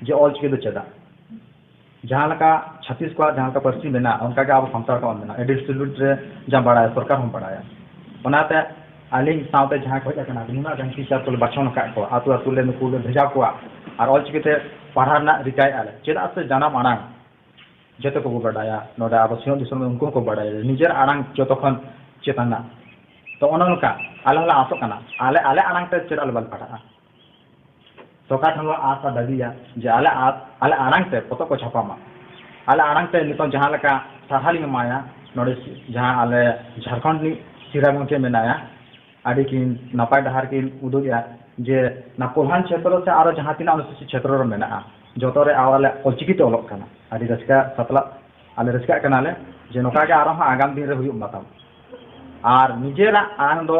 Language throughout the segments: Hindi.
जे ऑल चिकी चेदा जहाँ लका छत्तीस को जहाँ का पार्टी मेना उनका के अब संतार को मेना एडिशनल रे जहाँ बड़ा सरकार हम बड़ा बनाते आलिंग साउते जहाँ को जाकना निमा जहाँ टीचर को बचन का को आतु आतु ले नुकु ले भेजा को और ऑल चिकी ते पढ़ाना रिकाय आले चेदा से जाना माना जते को बड़ाया नोडा अब सियो दिसम में उनको को बड़ाया निजर आरंग जतो खन चेतना तो उनका आला आसो कना आले आले आरंग ते चेदा ले बल पढ़ा तो का हम आशा दाबिया जे आले आरंग ते पतो को छापामा आले आरंग ते नितो जहाँ लका साहाली माया नोडे जहाँ आले झारखंड नि सिरागों के मेनाया आदि की नपाय डहार की उदुया जे ना प्रधान क्षेत्र से आरो जहाँ तीन अनुसूचित क्षेत्र रे मेना जतो रे आवाले ओचिकी ते ओलोक कना आदि रसका सतला आले रसका कनाले जे नोका के आरो आगाम दिन रे हुयु बताम आर निजेरा आंग दो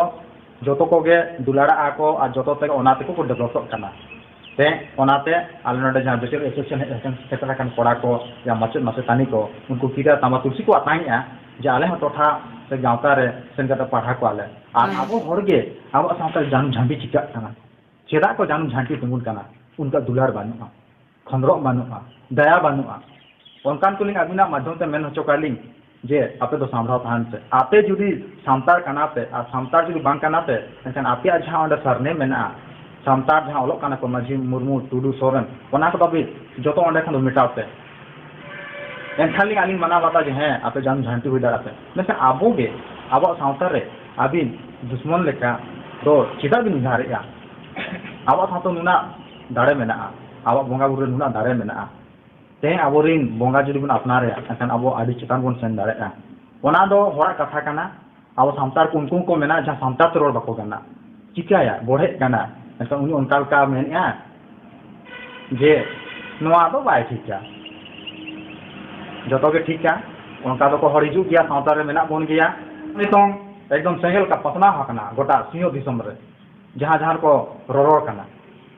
जतो को गे दुलाड़ा आको आ जतो ते ओनाते को डेवलप कना ते ओनाते आले नोडे जहाँ बेटर एसोसिएशन क्षेत्र kan पड़ा को या मचद मचतानी को उनको कीड़ा तमा तुलसी को आतांगिया जे आले ह टोठा से गांवता रे सेनका पढ़ा को आले आर आबो हरगे आबो सावता जानु झांटी चिका कना चेदा को जानु झांटी तुमुन कना उनका दुलार बानुआ खंद्रो बानुआ दया बानुआ उनकान तुलिंग अबिना माध्यम ते मेन हचो कालिंग जे आपे तो सांभराव थान से आपे जुदी सांतार कनाते आ सांतार जुदी बांग कनाते एनखान आपे जहां ओंडे सरने मेना सांतार जहां ओलोक कना को माजी मुर्मू टुडू सोरेन ओना को तबे जतो ओंडे खन मिटावते एनखान आलिंग माना बाता जे हैं आपे जानु झांटी हुई दाराते मेनखान आबो गे आबो सांतार रे आबिन दुश्मन लेका तो चिदा बिन निहारेया आबो सातो नुना दाड़े मेना आबो बोंगा बुरे नुना दाड़े मेना ते आबोरिन बोंगा जुदी बन अपनारे एनखान आबो आदि चितान बन सेन दाड़ेया ओना दो होरा कथा कना आबो सांतार को उनको को मेना जहां सांतार ते रोड बाको गना चिकाया बोढ़े कना एनखान उनी उनका का मेनया जे नोआ दो बाय ठीका जतो के ठीका उनका दो को हर हिजु गया सांतार रे मेना बोन गया नितों एकदम सेंगल का पसना हकना गोटा सियो दिसम रे जहां जहां को रोरोर कना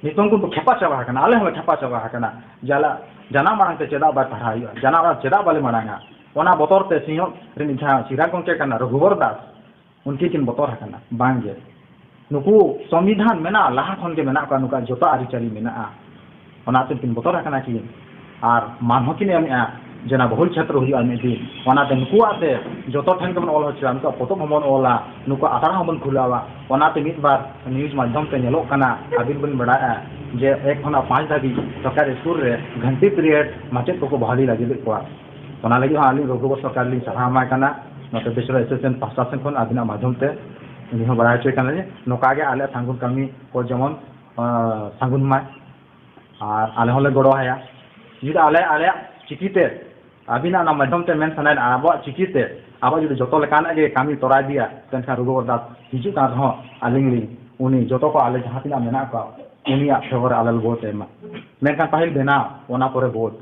नितों को खेपा चाबा हकना आले हम खेपा चाबा हकना जाला जना मांग ते चेदा बा पढ़ाई जना चेदा बाले मांगा ओना बोतर ते सियो रे जहां सिरा गोंके कना रघुवर दास उनकी किन बोतर हकना बांगे नुकु संविधान मेना लाहा खन के मेना का नुका जोता आरि चारी मेना ओना ते किन बोतर हकना कि आर मानहो किन एमया जना बहुल क्षेत्र हुई आने दिन ओनाते नुकु आते जोतो ठन के मन ऑल होचा नुका फोटो हमन ओला नुका आसारा हमन खुलावा ओनाते मित बार न्यूज माध्यम ते नेलो कना आबिन बन बडाया जे 1 खना 5 धाबी सरकार स्कूल रे घंटी पीरियड माचे को बहाली लागि देखवा ओना लागि आली रघुवर सरकार ली सहा मा कना नते बेसर एसोसिएशन पास्टासन खन आबिना माध्यम ते नि हो बडाय चे कना जे नोका गे आले सांगुन कमी को जेमन सांगुन मा आर आले होले गडो हाया जुदा आले चिकीते अबिना ना माध्यम ते मेन सनाय आबो चिकीते आबो जुदी जतो लेकाना गे कामी तोरा दिया तनखा रघुवर दास हिजु का हो आलिंगली उनी जतो को आले जहां तिना मेना को उनिया फेवर आलल वोट एमा मेनखान पाहिल बेना ओना परे वोट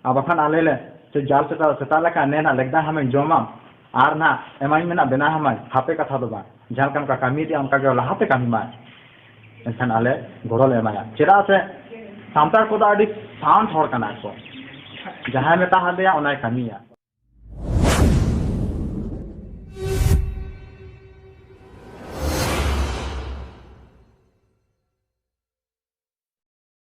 अब खान आले ले से जाल से सेता लेका नेना लगदा हमें जोमा आर ना एमाई मेना बेना हमें हापे कथा दो बा झालकान का कामी दिया उनका के लाहाते कामी मा एनखान आले गोरल एमाया चेदा से सांतार को दाडी शांत होर कना को जहां में ता हदया ओनाय कामिया